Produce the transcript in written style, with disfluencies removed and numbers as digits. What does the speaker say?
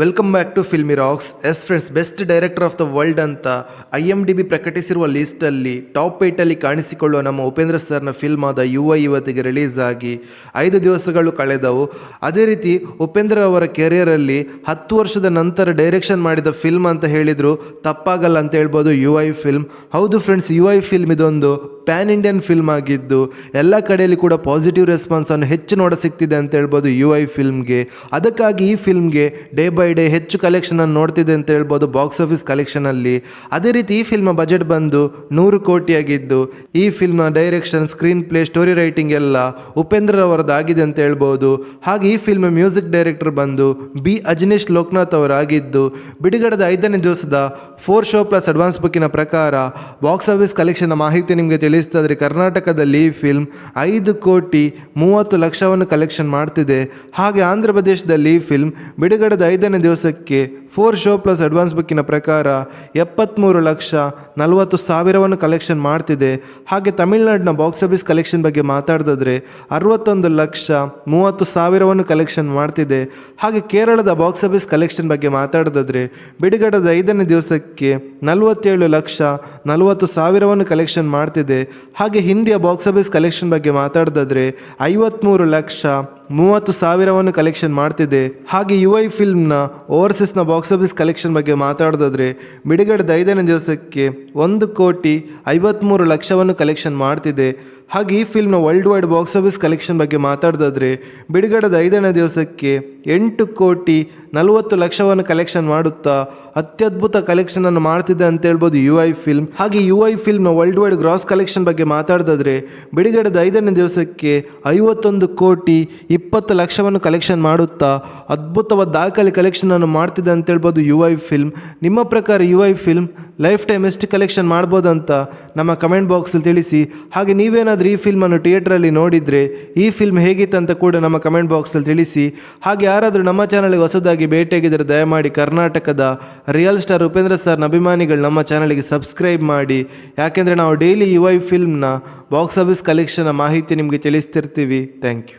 Welcome back to Filmy Rocks. Yes friends, best director of the world ಅಂತ IMDb ಪ್ರಕಟಿಸಿರುವ ಲಿಸ್ಟಲ್ಲಿ top 8 ಕಾಣಿಸಿಕೊಳ್ಳುವ ನಮ್ಮ ಉಪೇಂದ್ರ ಸರ್ನ ಫಿಲ್ಮ್ ಆದ UI ಇವತ್ತಿಗೆ ರಿಲೀಸ್ ಆಗಿ 5 ದಿವಸಗಳು ಕಳೆದವು. ಅದೇ ರೀತಿ ಉಪೇಂದ್ರ ಅವರ ಕೆರಿಯರಲ್ಲಿ 10 ವರ್ಷದ ನಂತರ ಡೈರೆಕ್ಷನ್ ಮಾಡಿದ ಫಿಲ್ಮ್ ಅಂತ ಹೇಳಿದ್ರು ತಪ್ಪಾಗಲ್ಲ ಅಂತ ಹೇಳ್ಬೋದು UI ಫಿಲ್ಮ್. ಹೌದು ಫ್ರೆಂಡ್ಸ್, UI ಫಿಲ್ಮ್ ಇದೊಂದು ಪ್ಯಾನ್ ಇಂಡಿಯನ್ ಫಿಲ್ಮ್ ಆಗಿದ್ದು ಎಲ್ಲ ಕಡೆಯಲ್ಲಿ ಕೂಡ ಪಾಸಿಟಿವ್ ರೆಸ್ಪಾನ್ಸನ್ನು ಹೆಚ್ಚು ನೋಡ ಸಿಗ್ತಿದೆ ಅಂತ ಹೇಳ್ಬೋದು UI ಫಿಲ್ಮ್ಗೆ. ಅದಕ್ಕಾಗಿ ಈ ಫಿಲ್ಮ್ಗೆ ಡೇ ಬೈ ಡೇ ಹೆಚ್ಚು ಕಲೆಕ್ಷನನ್ನು ನೋಡ್ತಿದೆ ಅಂತ ಹೇಳ್ಬೋದು ಬಾಕ್ಸ್ ಆಫೀಸ್ ಕಲೆಕ್ಷನಲ್ಲಿ. ಅದೇ ರೀತಿ ಈ ಫಿಲ್ಮ್ ಬಜೆಟ್ ಬಂದು 100 ಕೋಟಿ ಆಗಿದ್ದು ಈ ಫಿಲ್ಮ್ನ direction, screenplay, story writing ಎಲ್ಲ ಉಪೇಂದ್ರ ಅವರದ್ದಾಗಿದೆ ಅಂತ ಹೇಳ್ಬೋದು. ಹಾಗೆ ಈ ಫಿಲ್ಮ್ ಮ್ಯೂಸಿಕ್ ಡೈರೆಕ್ಟರ್ ಬಂದು B. ಅಜನೀಶ್ ಲೋಕನಾಥ್ ಅವರಾಗಿದ್ದು ಬಿಡುಗಡೆದ 5ನೇ ದಿವಸದ 4 ಶೋ ಪ್ಲಸ್ ಅಡ್ವಾನ್ಸ್ ಬುಕ್ಕಿನ ಪ್ರಕಾರ ಬಾಕ್ಸ್ ಆಫೀಸ್ ಕಲೆಕ್ಷನ್ ಮಾಹಿತಿ ನಿಮಗೆ ತಿಳಿಸ್ತಾದ್ರೆ ಕರ್ನಾಟಕದಲ್ಲಿ ಈ ಫಿಲ್ಮ್ 5 ಕೋಟಿ 30 ಲಕ್ಷವನ್ನು ಕಲೆಕ್ಷನ್ ಮಾಡ್ತಿದೆ. ಹಾಗೆ ಆಂಧ್ರ ಪ್ರದೇಶದಲ್ಲಿ ಈ ಫಿಲ್ಮ್ ಬಿಡುಗಡೆದ 5ನೇ ದಿವಸಕ್ಕೆ 4 ಶೋ ಪ್ಲಸ್ ಅಡ್ವಾನ್ಸ್ ಬುಕ್ಕಿನ ಪ್ರಕಾರ 73 ಲಕ್ಷ 40 ಸಾವಿರವನ್ನು ಕಲೆಕ್ಷನ್ ಮಾಡ್ತಿದೆ. ಹಾಗೆ ತಮಿಳುನಾಡಿನ ಬಾಕ್ಸ್ ಆಫೀಸ್ ಕಲೆಕ್ಷನ್ ಬಗ್ಗೆ ಮಾತಾಡಿದ್ರೆ 61 ಲಕ್ಷ 30 ಸಾವಿರವನ್ನು ಕಲೆಕ್ಷನ್ ಮಾಡ್ತಿದೆ. ಹಾಗೆ ಕೇರಳದ ಬಾಕ್ಸ್ ಆಫೀಸ್ ಕಲೆಕ್ಷನ್ ಬಗ್ಗೆ ಮಾತಾಡಿದ್ರೆ ಬಿಡುಗಡೆದ 5ನೇ ದಿವಸಕ್ಕೆ 47 ಲಕ್ಷ 40 ಸಾವಿರವನ್ನು ಕಲೆಕ್ಷನ್ ಮಾಡ್ತಿದೆ. ಹಾಗೆ ಹಿಂದಿಯ ಬಾಕ್ಸ್ ಆಫೀಸ್ ಕಲೆಕ್ಷನ್ ಬಗ್ಗೆ ಮಾತಾಡಿದ್ರೆ 53 ಲಕ್ಷ 30 ಸಾವಿರವನ್ನು ಕಲೆಕ್ಷನ್ ಮಾಡ್ತಿದೆ. ಹಾಗೆ UI ಫಿಲ್ಮ್ನ ಓವರ್ಸೀಸ್ನ ಬಾಕ್ಸ್ ಆಫೀಸ್ ಕಲೆಕ್ಷನ್ ಬಗ್ಗೆ ಮಾತಾಡೋದಾದ್ರೆ ಬಿಡುಗಡೆದ 5ನೇ ದಿವಸಕ್ಕೆ 1 ಕೋಟಿ 53 ಲಕ್ಷವನ್ನು ಕಲೆಕ್ಷನ್ ಮಾಡ್ತಿದೆ. ಹಾಗೆ ಈ ಫಿಲ್ಮ್ನ worldwide box office collection ಬಗ್ಗೆ ಮಾತಾಡೋದಾದ್ರೆ ಬಿಡುಗಡೆದ 5ನೇ ದಿವಸಕ್ಕೆ 8 ಕೋಟಿ 40 ಲಕ್ಷವನ್ನು ಕಲೆಕ್ಷನ್ ಮಾಡುತ್ತಾ ಅತ್ಯದ್ಭುತ ಕಲೆಕ್ಷನನ್ನು ಮಾಡ್ತಿದೆ ಅಂತ ಹೇಳ್ಬೋದು UI ಫಿಲ್ಮ್. ಹಾಗೆ UI ಫಿಲ್ಮ್ನ ವರ್ಲ್ಡ್ ವೈಡ್ ಗ್ರಾಸ್ ಕಲೆಕ್ಷನ್ ಬಗ್ಗೆ ಮಾತಾಡೋದಾದ್ರೆ ಬಿಡುಗಡೆದ 5ನೇ ದಿವಸಕ್ಕೆ 51 ಕೋಟಿ 20 ಲಕ್ಷವನ್ನು ಕಲೆಕ್ಷನ್ ಮಾಡುತ್ತಾ ಅದ್ಭುತವಾದ ದಾಖಲೆ ಕಲೆಕ್ಷನನ್ನು ಮಾಡ್ತಿದೆ ಅಂತ ಹೇಳ್ಬೋದು UI ಫಿಲ್ಮ್. ನಿಮ್ಮ ಪ್ರಕಾರ UI ಫಿಲ್ಮ್ ಲೈಫ್ ಟೈಮ್ ಎಷ್ಟು ಕಲೆಕ್ಷನ್ ಮಾಡ್ಬೋದು ಅಂತ ನಮ್ಮ ಕಮೆಂಟ್ ಬಾಕ್ಸಲ್ಲಿ ತಿಳಿಸಿ. ಹಾಗೆ ನೀವೇನಾದರೂ ಈ ಫಿಲ್ಮನ್ನು ಥಿಯೇಟ್ರಲ್ಲಿ ನೋಡಿದರೆ ಈ ಫಿಲ್ಮ್ ಹೇಗಿತ್ತು ಅಂತ ಕೂಡ ನಮ್ಮ ಕಮೆಂಟ್ ಬಾಕ್ಸಲ್ಲಿ ತಿಳಿಸಿ. ಹಾಗೆ ಯಾರಾದರೂ ನಮ್ಮ ಚಾನಲ್ಗೆ ಹೊಸದಾಗಿ ಭೇಟಿಯಾಗಿದ್ದರೆ ದಯಮಾಡಿ ಕರ್ನಾಟಕದ ರಿಯಲ್ ಸ್ಟಾರ್ ಉಪೇಂದ್ರ ಸರ್ನ ಅಭಿಮಾನಿಗಳು ನಮ್ಮ ಚಾನಲ್ಗೆ ಸಬ್ಸ್ಕ್ರೈಬ್ ಮಾಡಿ. ಯಾಕೆಂದರೆ ನಾವು ಡೈಲಿ UI ಫಿಲ್ಮ್ನ ಬಾಕ್ಸ್ ಆಫೀಸ್ ಕಲೆಕ್ಷನ್ನ ಮಾಹಿತಿ ನಿಮಗೆ ತಿಳಿಸ್ತಿರ್ತೀವಿ. Thank you.